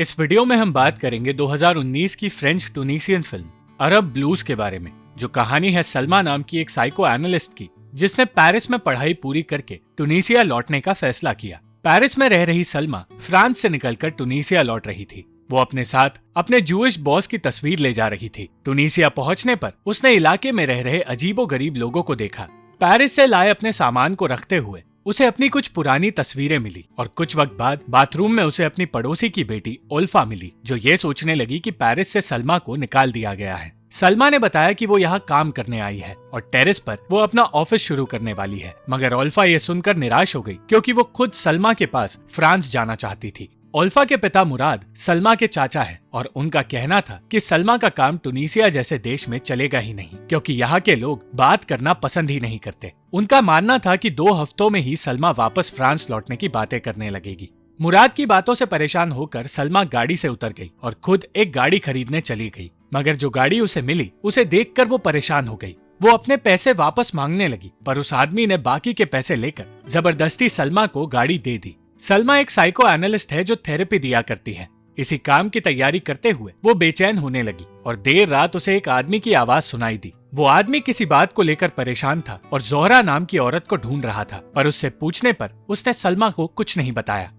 इस वीडियो में हम बात करेंगे 2019 की फ्रेंच टूनिसियन फिल्म अरब ब्लूज के बारे में, जो कहानी है सलमा नाम की एक साइको एनालिस्ट की, जिसने पेरिस में पढ़ाई पूरी करके टूनिसिया लौटने का फैसला किया। पेरिस में रह रही सलमा फ्रांस से निकलकर टूनिसिया लौट रही थी। वो अपने साथ अपने जूइश बॉस की तस्वीर ले जा रही थी। टूनिसिया पहुंचने पर उसने इलाके में रह रहे अजीबोगरीब लोगों को देखा। पेरिस से लाए अपने सामान को रखते हुए उसे अपनी कुछ पुरानी तस्वीरें मिली और कुछ वक्त बाद बाथरूम में उसे अपनी पड़ोसी की बेटी ओल्फा मिली, जो ये सोचने लगी कि पेरिस से सलमा को निकाल दिया गया है। सलमा ने बताया कि वो यहाँ काम करने आई है और टेरेस पर वो अपना ऑफिस शुरू करने वाली है, मगर ओल्फा ये सुनकर निराश हो गई क्योंकि वो खुद सलमा के पास फ्रांस जाना चाहती थी। ओल्फा के पिता मुराद सलमा के चाचा हैं और उनका कहना था कि सलमा का काम टूनिसिया जैसे देश में चलेगा ही नहीं, क्योंकि यहाँ के लोग बात करना पसंद ही नहीं करते। उनका मानना था कि 2 हफ्तों में ही सलमा वापस फ्रांस लौटने की बातें करने लगेगी। मुराद की बातों से परेशान होकर सलमा गाड़ी से उतर गई और खुद एक गाड़ी खरीदने चली गई, मगर जो गाड़ी उसे मिली उसे देखकर वो परेशान हो गई। वो अपने पैसे वापस मांगने लगी, पर उस आदमी ने बाकी के पैसे लेकर जबरदस्ती सलमा को गाड़ी दे दी। सलमा एक साइको एनालिस्ट है जो थेरेपी दिया करती है। इसी काम की तैयारी करते हुए वो बेचैन होने लगी और देर रात उसे एक आदमी की आवाज सुनाई दी। वो आदमी किसी बात को लेकर परेशान था और जोहरा नाम की औरत को ढूंढ रहा था, पर उससे पूछने पर उसने सलमा को कुछ नहीं बताया।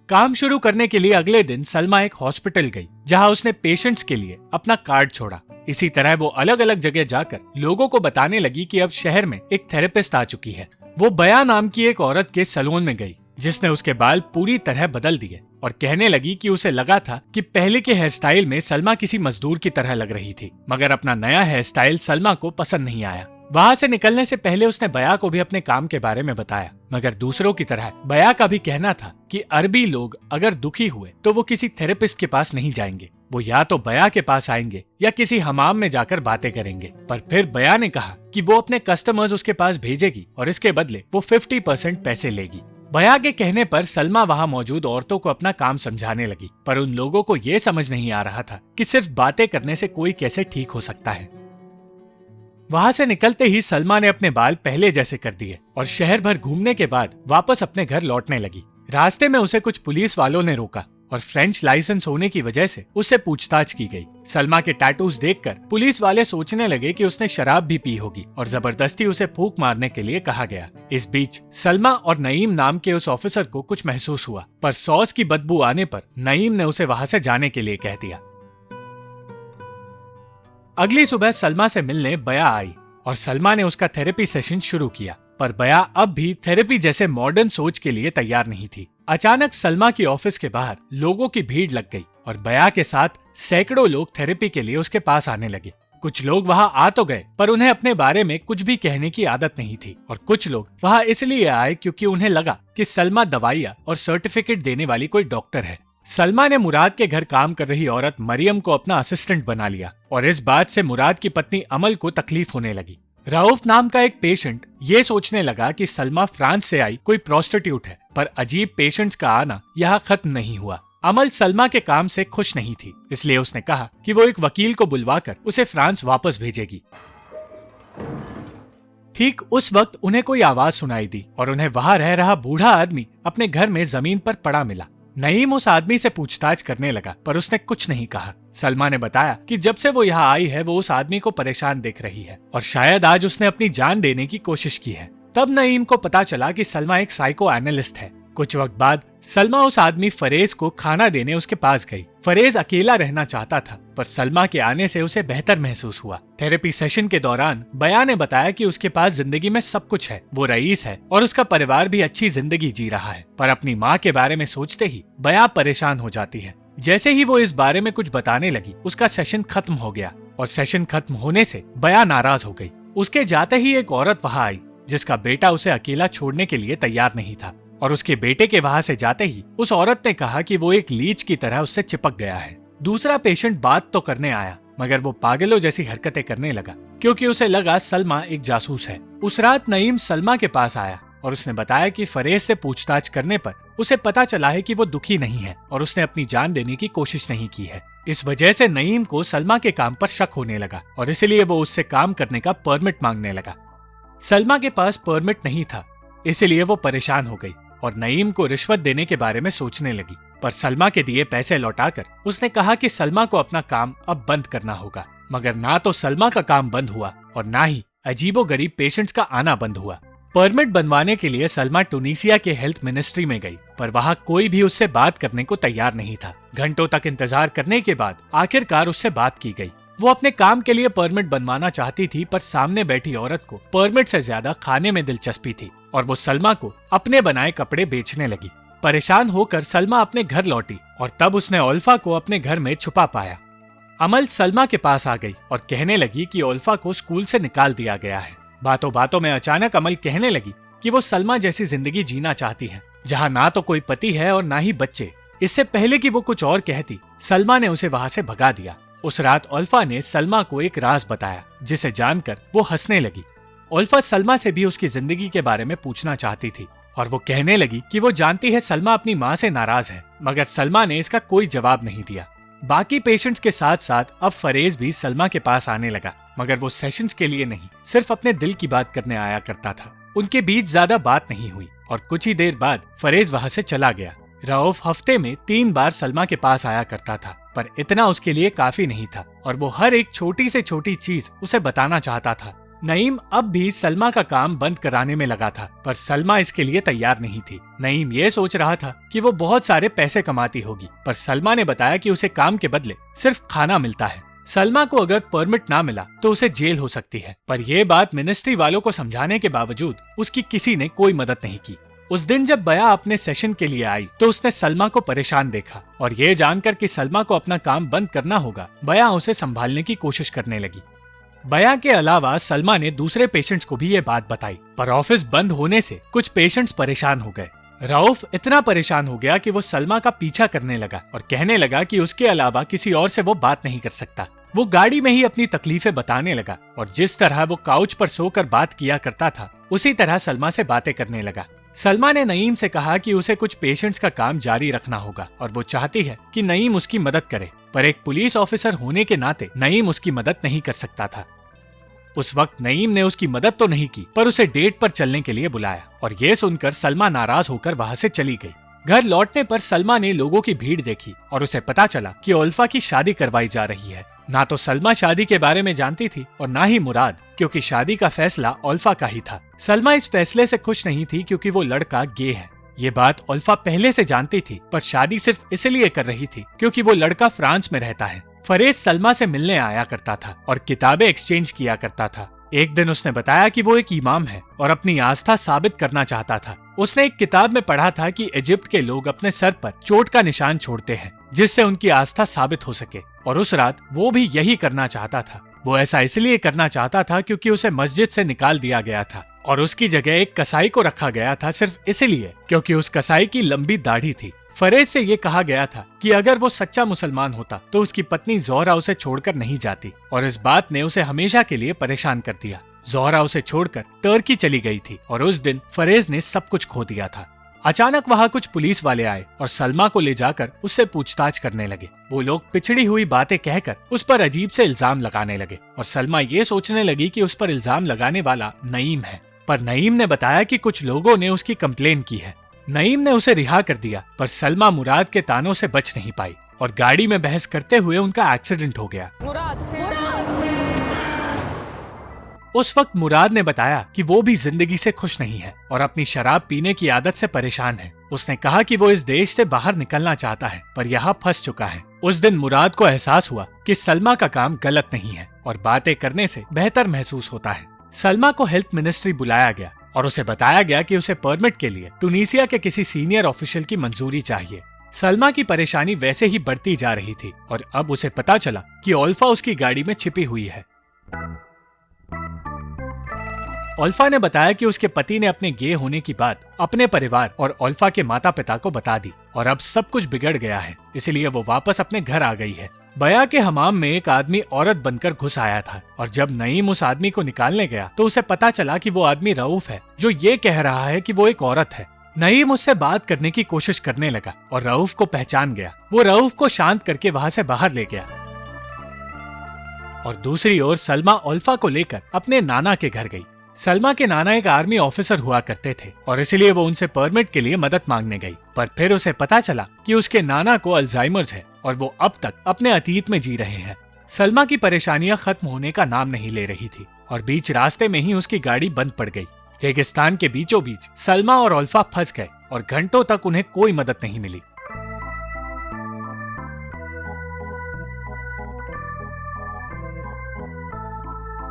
काम शुरू करने के लिए अगले दिन सलमा एक हॉस्पिटल गई, जहां उसने पेशेंट्स के लिए अपना कार्ड छोड़ा। इसी तरह वो अलग अलग जगह जाकर लोगों को बताने लगी कि अब शहर में एक थेरेपिस्ट आ चुकी है। वो बया नाम की एक औरत के सैलून में गई, जिसने उसके बाल पूरी तरह बदल दिए और कहने लगी कि उसे लगा था कि पहले के हेयर स्टाइल में सलमा किसी मजदूर की तरह लग रही थी, मगर अपना नया हेयर स्टाइल सलमा को पसंद नहीं आया। वहाँ से निकलने से पहले उसने बया को भी अपने काम के बारे में बताया, मगर दूसरों की तरह बया का भी कहना था कि अरबी लोग अगर दुखी हुए तो वो किसी थेरेपिस्ट के पास नहीं जाएंगे, वो या तो बया के पास आएंगे या किसी हमाम में जाकर बातें करेंगे। पर फिर बया ने कहा कि वो अपने कस्टमर्स उसके पास भेजेगी और इसके बदले वो 50% पैसे लेगी। बया के कहने पर सलमा वहाँ मौजूद औरतों को अपना काम समझाने लगी, पर उन लोगों को ये समझ नहीं आ रहा था कि सिर्फ बातें करने से कोई कैसे ठीक हो सकता है। वहाँ से निकलते ही सलमा ने अपने बाल पहले जैसे कर दिए और शहर भर घूमने के बाद वापस अपने घर लौटने लगी। रास्ते में उसे कुछ पुलिस वालों ने रोका और फ्रेंच लाइसेंस होने की वजह से उससे पूछताछ की गई। सलमा के टैटूज देखकर पुलिस वाले सोचने लगे कि उसने शराब भी पी होगी और जबरदस्ती उसे फूंक मारने के लिए कहा गया। इस बीच सलमा और नईम नाम के उस ऑफिसर को कुछ महसूस हुआ, पर सॉस की बदबू आने पर नईम ने उसे वहां से जाने के लिए कह दिया। अगली सुबह सलमा से मिलने बया आई और सलमा ने उसका थेरेपी सेशन शुरू किया, पर बया अब भी थेरेपी जैसे मॉडर्न सोच के लिए तैयार नहीं थी। अचानक सलमा की ऑफिस के बाहर लोगों की भीड़ लग गई और बया के साथ सैकड़ों लोग थेरेपी के लिए उसके पास आने लगे। कुछ लोग वहां आ तो गए, पर उन्हें अपने बारे में कुछ भी कहने की आदत नहीं थी, और कुछ लोग वहां इसलिए आए क्योंकि उन्हें लगा कि सलमा दवाइयाँ और सर्टिफिकेट देने वाली कोई डॉक्टर है। सलमा ने मुराद के घर काम कर रही औरत मरियम को अपना असिस्टेंट बना लिया और इस बात से मुराद की पत्नी अमल को तकलीफ होने लगी। रऊफ नाम का एक पेशेंट ये सोचने लगा कि सलमा फ्रांस से आई कोई प्रोस्टिट्यूट है, पर अजीब पेशेंट्स का आना यहाँ खत्म नहीं हुआ। अमल सलमा के काम से खुश नहीं थी, इसलिए उसने कहा कि वो एक वकील को बुलवाकर उसे फ्रांस वापस भेजेगी। ठीक उस वक्त उन्हें कोई आवाज सुनाई दी और उन्हें वहां रह रहा बूढ़ा आदमी अपने घर में जमीन पर पड़ा मिला। नईम उस आदमी से पूछताछ करने लगा, पर उसने कुछ नहीं कहा। सलमा ने बताया कि जब से वो यहाँ आई है वो उस आदमी को परेशान देख रही है और शायद आज उसने अपनी जान देने की कोशिश की है। तब नईम को पता चला कि सलमा एक साइको एनालिस्ट है। कुछ वक्त बाद सलमा उस आदमी फरेज को खाना देने उसके पास गई। फरेज अकेला रहना चाहता था, पर सलमा के आने से उसे बेहतर महसूस हुआ। थेरेपी सेशन के दौरान बया ने बताया कि उसके पास जिंदगी में सब कुछ है, वो रईस है और उसका परिवार भी अच्छी जिंदगी जी रहा है, पर अपनी माँ के बारे में सोचते ही बया परेशान हो जाती है। जैसे ही वो इस बारे में कुछ बताने लगी, उसका सेशन खत्म हो गया और सेशन खत्म होने से बया नाराज हो गई। उसके जाते ही एक औरत वहाँ आई जिसका बेटा उसे अकेला छोड़ने के लिए तैयार नहीं था, और उसके बेटे के वहां से जाते ही उस औरत ने कहा कि वो एक लीच की तरह उससे चिपक गया है। दूसरा पेशेंट बात तो करने आया, मगर वो पागलों जैसी हरकतें करने लगा क्योंकि उसे लगा सलमा एक जासूस है। उस रात नईम सलमा के पास आया और उसने बताया कि फरेज से पूछताछ करने पर उसे पता चला है कि वो दुखी नहीं है और उसने अपनी जान देने की कोशिश नहीं की है। इस वजह से नईम को सलमा के काम पर शक होने लगा और इसलिए वो उससे काम करने का परमिट मांगने लगा। सलमा के पास परमिट नहीं था, इसलिए वो परेशान हो गई और नईम को रिश्वत देने के बारे में सोचने लगी, पर सलमा के दिए पैसे लौटाकर उसने कहा कि सलमा को अपना काम अब बंद करना होगा। मगर ना तो सलमा का काम बंद हुआ और ना ही अजीबोगरीब पेशेंट्स का आना बंद हुआ। परमिट बनवाने के लिए सलमा टूनिसिया के हेल्थ मिनिस्ट्री में गई, पर वहाँ कोई भी उससे बात करने को तैयार नहीं था। घंटों तक इंतजार करने के बाद आखिरकार उससे बात की गई। वो अपने काम के लिए परमिट बनवाना चाहती थी, पर सामने बैठी औरत को परमिट से ज्यादा खाने में दिलचस्पी थी और वो सलमा को अपने बनाए कपड़े बेचने लगी। परेशान होकर सलमा अपने घर लौटी और तब उसने ओल्फा को अपने घर में छुपा पाया। अमल सलमा के पास आ गई और कहने लगी कि ओल्फा को स्कूल से निकाल दिया गया है। बातों बातों में अचानक अमल कहने लगी कि वो सलमा जैसी जिंदगी जीना चाहती है, जहाँ ना तो कोई पति है और ना ही बच्चे। इससे पहले कि वो कुछ और कहती, सलमा ने उसे वहाँ से भगा दिया। उस रात ओल्फा ने सलमा को एक राज बताया, जिसे जानकर वो हंसने लगी। ओल्फा सलमा से भी उसकी जिंदगी के बारे में पूछना चाहती थी और वो कहने लगी कि वो जानती है सलमा अपनी माँ से नाराज है, मगर सलमा ने इसका कोई जवाब नहीं दिया। बाकी पेशेंट्स के साथ साथ अब फरेज भी सलमा के पास आने लगा, मगर वो सेशंस के लिए नहीं, सिर्फ अपने दिल की बात करने आया करता था। उनके बीच ज्यादा बात नहीं हुई और कुछ ही देर बाद फरेज वहाँ से चला गया। रऊफ हफ्ते में 3 बार सलमा के पास आया करता था, पर इतना उसके लिए काफी नहीं था और वो हर एक छोटी से छोटी चीज उसे बताना चाहता था। नईम अब भी सलमा का काम बंद कराने में लगा था, पर सलमा इसके लिए तैयार नहीं थी। नईम ये सोच रहा था कि वो बहुत सारे पैसे कमाती होगी, पर सलमा ने बताया कि उसे काम के बदले सिर्फ खाना मिलता है। सलमा को अगर परमिट ना मिला तो उसे जेल हो सकती है, पर यह बात मिनिस्ट्री वालों को समझाने के बावजूद उसकी किसी ने कोई मदद नहीं की। उस दिन जब बया अपने सेशन के लिए आई तो उसने सलमा को परेशान देखा और ये जानकर कि सलमा को अपना काम बंद करना होगा, बया उसे संभालने की कोशिश करने लगी। बया के अलावा सलमा ने दूसरे पेशेंट्स को भी ये बात बताई, पर ऑफिस बंद होने से कुछ पेशेंट्स परेशान हो गए। रऊफ इतना परेशान हो गया कि वो सलमा का पीछा करने लगा और कहने लगा कि उसके अलावा किसी और से वो बात नहीं कर सकता। वो गाड़ी में ही अपनी तकलीफें बताने लगा और जिस तरह वो काउच पर सोकर बात किया करता था, उसी तरह सलमा से बातें करने लगा। सलमा ने नईम से कहा कि उसे कुछ पेशेंट्स का काम जारी रखना होगा और वो चाहती है कि नईम उसकी मदद करे, पर एक पुलिस ऑफिसर होने के नाते नईम उसकी मदद नहीं कर सकता था। उस वक्त नईम ने उसकी मदद तो नहीं की, पर उसे डेट पर चलने के लिए बुलाया और ये सुनकर सलमा नाराज होकर वहाँ से चली गई। घर लौटने पर सलमा ने लोगों की भीड़ देखी और उसे पता चला कि ओल्फा की शादी करवाई जा रही है। ना तो सलमा शादी के बारे में जानती थी और ना ही मुराद, क्योंकि शादी का फैसला ओल्फा का ही था। सलमा इस फैसले से खुश नहीं थी क्योंकि वो लड़का गे है। ये बात ओल्फा पहले से जानती थी, पर शादी सिर्फ इसलिए कर रही थी क्योंकि वो लड़का फ्रांस में रहता है। फरेज सलमा से मिलने आया करता था और किताबें एक्सचेंज किया करता था। एक दिन उसने बताया कि वो एक इमाम है और अपनी आस्था साबित करना चाहता था। उसने एक किताब में पढ़ा था कि इजिप्ट के लोग अपने सर पर चोट का निशान छोड़ते हैं, जिससे उनकी आस्था साबित हो सके, और उस रात वो भी यही करना चाहता था। वो ऐसा इसलिए करना चाहता था क्योंकि उसे मस्जिद से निकाल दिया गया था और उसकी जगह एक कसाई को रखा गया था, सिर्फ इसलिए क्योंकि उस कसाई की लंबी दाढ़ी थी। फरेज से ये कहा गया था कि अगर वो सच्चा मुसलमान होता तो उसकी पत्नी जोहरा उसे छोड़कर नहीं जाती, और इस बात ने उसे हमेशा के लिए परेशान कर दिया। जोहरा उसे छोड़कर टर्की चली गई थी और उस दिन फरेज ने सब कुछ खो दिया था। अचानक वहाँ कुछ पुलिस वाले आए और सलमा को ले जाकर उससे पूछताछ करने लगे। वो लोग पिछड़ी हुई बातें कहकर उस पर अजीब से इल्जाम लगाने लगे और सलमा ये सोचने लगी कि उस पर इल्जाम लगाने वाला नईम है, पर नईम ने बताया कि कुछ लोगों ने उसकी कंप्लेन की है। नईम ने उसे रिहा कर दिया, पर सलमा मुराद के तानों से बच नहीं पाई और गाड़ी में बहस करते हुए उनका एक्सीडेंट हो गया। मुराद। उस वक्त मुराद ने बताया कि वो भी जिंदगी से खुश नहीं है और अपनी शराब पीने की आदत से परेशान है। उसने कहा कि वो इस देश से बाहर निकलना चाहता है, पर यहाँ फंस चुका है। उस दिन मुराद को एहसास हुआ कि सलमा का काम गलत नहीं है और बातें करने से बेहतर महसूस होता है। सलमा को हेल्थ मिनिस्ट्री बुलाया गया और उसे बताया गया कि उसे परमिट के लिए टूनिसिया के किसी सीनियर ऑफिशियल की मंजूरी चाहिए। सलमा की परेशानी वैसे ही बढ़ती जा रही थी और अब उसे पता चला कि ओल्फा उसकी गाड़ी में छिपी हुई है। ओल्फा ने बताया कि उसके पति ने अपने गे होने की बात अपने परिवार और ओल्फा के माता पिता को बता दी और अब सब कुछ बिगड़ गया है, इसलिए वो वापस अपने घर आ गई है। बया के हमाम में एक आदमी औरत बनकर घुस आया था और जब नईम उस आदमी को निकालने गया तो उसे पता चला कि वो आदमी रऊफ है, जो ये कह रहा है कि वो एक औरत है। नईम उससे बात करने की कोशिश करने लगा और रऊफ को पहचान गया। वो रऊफ को शांत करके वहाँ से बाहर ले गया और दूसरी ओर सलमा ओल्फा को लेकर अपने नाना के घर गई। सलमा के नाना एक आर्मी ऑफिसर हुआ करते थे और इसलिए वो उनसे परमिट के लिए मदद मांगने गई, पर फिर उसे पता चला कि उसके नाना को अल्जाइमर्स है और वो अब तक अपने अतीत में जी रहे हैं। सलमा की परेशानियां खत्म होने का नाम नहीं ले रही थी और बीच रास्ते में ही उसकी गाड़ी बंद पड़ गई। रेगिस्तान के बीचों बीच सलमा और उल्फा फंस गए और घंटों तक उन्हें कोई मदद नहीं मिली।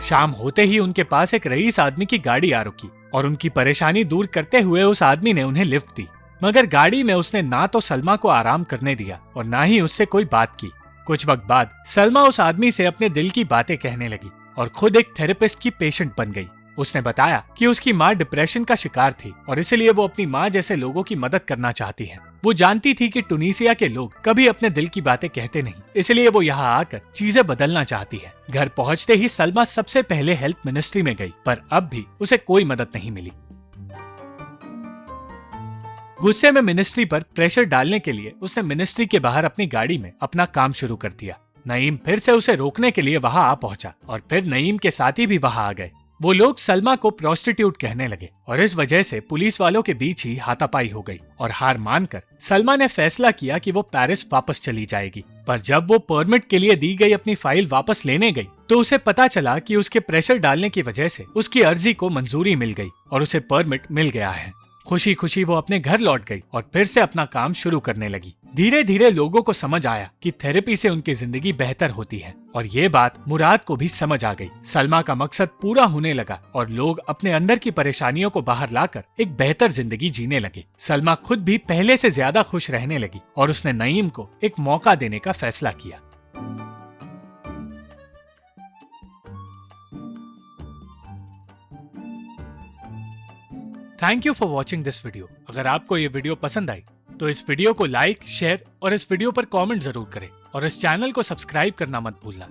शाम होते ही उनके पास एक रईस आदमी की गाड़ी आ रुकी और उनकी परेशानी दूर करते हुए उस आदमी ने उन्हें लिफ्ट दी, मगर गाड़ी में उसने ना तो सलमा को आराम करने दिया और ना ही उससे कोई बात की। कुछ वक्त बाद सलमा उस आदमी से अपने दिल की बातें कहने लगी और खुद एक थेरेपिस्ट की पेशेंट बन गई। उसने बताया कि उसकी माँ डिप्रेशन का शिकार थी और इसलिए वो अपनी माँ जैसे लोगों की मदद करना चाहती है। वो जानती थी कि टुनीसिया के लोग कभी अपने दिल की बातें कहते नहीं, इसलिए वो यहाँ आकर चीजें बदलना चाहती है। घर पहुँचते ही सलमा सबसे पहले हेल्थ मिनिस्ट्री में गई, पर अब भी उसे कोई मदद नहीं मिली। गुस्से में मिनिस्ट्री पर प्रेशर डालने के लिए उसने मिनिस्ट्री के बाहर अपनी गाड़ी में अपना काम शुरू कर दिया। नईम फिर से उसे रोकने के लिए वहां आ पहुंचा और फिर नईम के साथी भी वहां आ गए। वो लोग सलमा को प्रोस्टिट्यूट कहने लगे और इस वजह से पुलिस वालों के बीच ही हाथापाई हो गई और हार मानकर सलमा ने फैसला किया कि वो पेरिस वापस चली जाएगी। पर जब वो परमिट के लिए दी गई अपनी फाइल वापस लेने गई तो उसे पता चला कि उसके प्रेशर डालने की वजह से उसकी अर्जी को मंजूरी मिल गई और उसे परमिट मिल गया है। खुशी खुशी वो अपने घर लौट गई और फिर से अपना काम शुरू करने लगी। धीरे धीरे लोगों को समझ आया कि थेरेपी से उनकी जिंदगी बेहतर होती है और ये बात मुराद को भी समझ आ गई। सलमा का मकसद पूरा होने लगा और लोग अपने अंदर की परेशानियों को बाहर लाकर एक बेहतर जिंदगी जीने लगे। सलमा खुद भी पहले से ज्यादा खुश रहने लगी और उसने नईम को एक मौका देने का फैसला किया। Thank you for watching this video. अगर आपको ये वीडियो पसंद आई तो इस वीडियो को लाइक, शेयर और इस वीडियो पर कमेंट जरूर करें और इस चैनल को सब्सक्राइब करना मत भूलना।